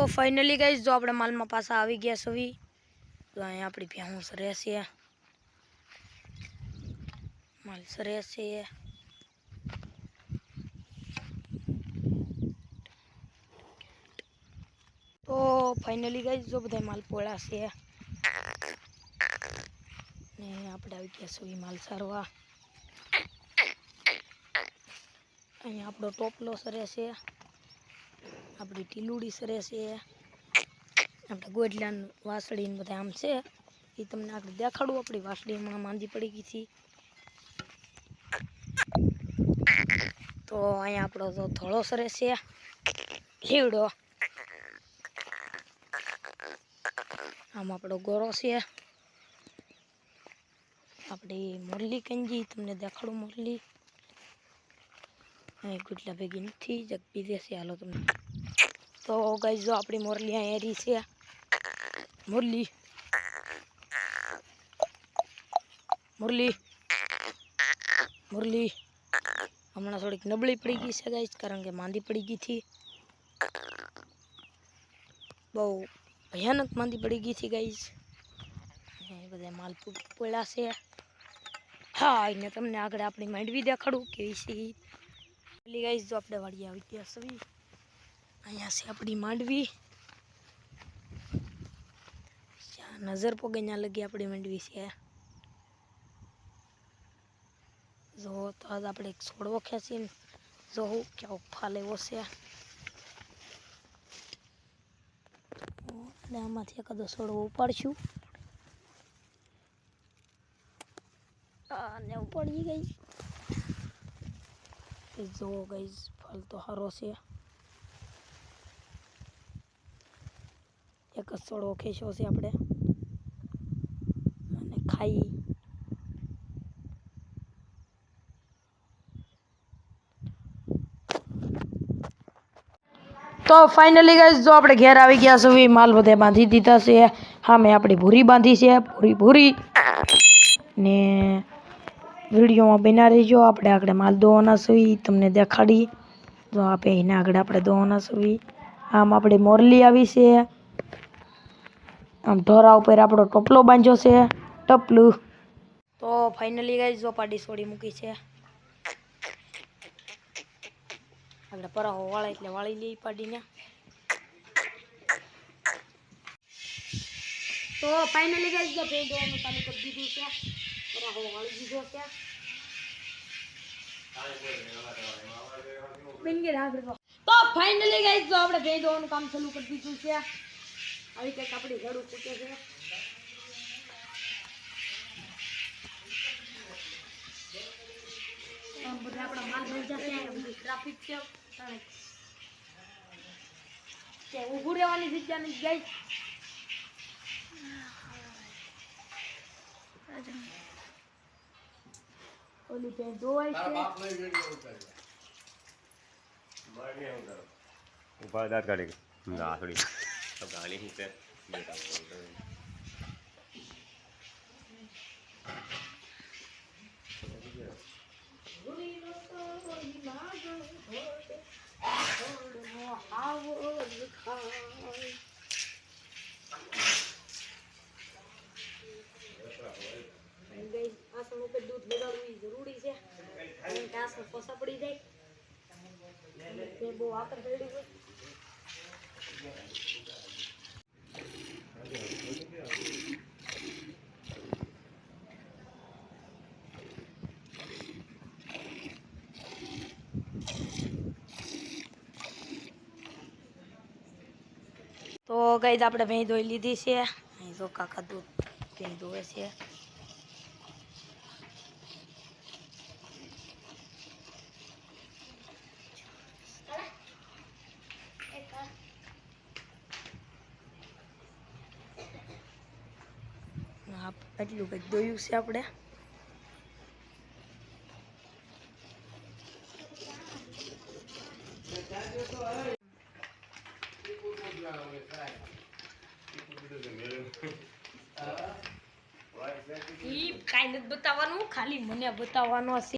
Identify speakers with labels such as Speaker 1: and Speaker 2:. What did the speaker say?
Speaker 1: finally guys जो આપણે માલમાં પાછા આવી ગયા સવી તો અહીંયા આપણી ભેંસ રહેશે માલ સરે છે તો फाइनली गाइस जो બધા માલ પોળા છે ને આપણે આવી ગયા સવી માલ સારવા અહીંયા આપણો ટોપલો સરે છે આપણી ટીલુડી સરે છે આપણે ગોડલાન વાસળીને બધા આમ છે એ તમને આગળ દેખાડું આપણી વાસળીમાં માંદી પડી ગઈ હતી તો અહીંયા આપણો તો ધોળો સરે છે લીવડો આમ આપણો ગોરો છે આપણી મોરલી કંજી તમને દેખાડું મોરલી ગુટલા ભેગી નથી જગ બીજે છે હાલો તમને તો ગાઈસ જો આપણી મોરલી અહીંયા એરી છે મોરલી મોરલી મોરલી હમણાં થોડીક નબળી પડી ગઈ છે ગાઈસ કારણ કે માંદી પડી ગઈ હતી બહુ ભયાનક માંદી પડી ગઈ હતી ગાઈસ એ બધા માલ પોળા છે હા એને તમને આગળ આપણી માંડવી દેખાડું કેવી છે પેલી ગાઈસ જો આપણે વાડી આવી ગયા સવી અહીંયા છે આપણી માંડવી નજર પોગે ના લગી આપણી માંડવી છે જો તો આજ આપણે એક છોડવો ખેંચીને જોઉં કેવો ફાલ એવો છે અને આમાંથી એકાદો છોડવો ઉપાડશું અને ઉપાડી ગઈ જો ગાઈસ ફાલ તો સારો છે એક જ છોડવો ખેંચ્યો છે આપણે અને ખાઈ तो फाइनली गाइस जो આપણે ઘેર આવી ગયા છે માલ બધે બાંધી દીધા છે હા મે આપણી ભૂરી બાંધી છે ભૂરી ને વિડિયોમાં બના રહેજો આપણે આગળ માલ દોવાના છે તમને દેખાડી જો આપે એના આગળ આપણે દોવાના છે આમ આપણી મોરલી આવી છે આમ ઢોરા ઉપર આપણો ટોપલો બાંધ્યો છે ટપલું તો फाइनली गाइस જો પાડી છોડી મૂકી છે આગળ પરાહો વાળા એટલે વાળી લઈ પાડીને તો फाइनली गाइस જો ભેં દોવાનું ચાલુ કરી દીધું છે પરાહો વાળી દીધો છે બિંગર આગળ તો फाइनली गाइस જો આપણે ભેં દોવાનું કામ ચાલુ કરી દીધું છે આવી કઈક આપણી ઘડું ફૂટે છે બધા આપણા માલ ભરી જશે બધી ટ્રાફિક છે કે ઊભું રહેવાની જગ્યા નથી ગાઈસ ઓલી પે દોવાય છે
Speaker 2: ऊपर दांत काटेगी ना थोड़ी अब गाली ही पे बेटा
Speaker 1: આસણ ઉપર દૂધ લગાડવું જરૂરી છે કારણ કે આસણ પોસા પડી જાય તે બહુ આકર પડી હોય તો ગાઈસ આપણે ભેં ધોઈ લીધી છે અહીં જો કાકા દૂધ ભેં ધોવે છે એટલું કંઈક દોયું છે આપણે કાંઈ નથી બતાવવાનું ખાલી મને બતાવવાનો છે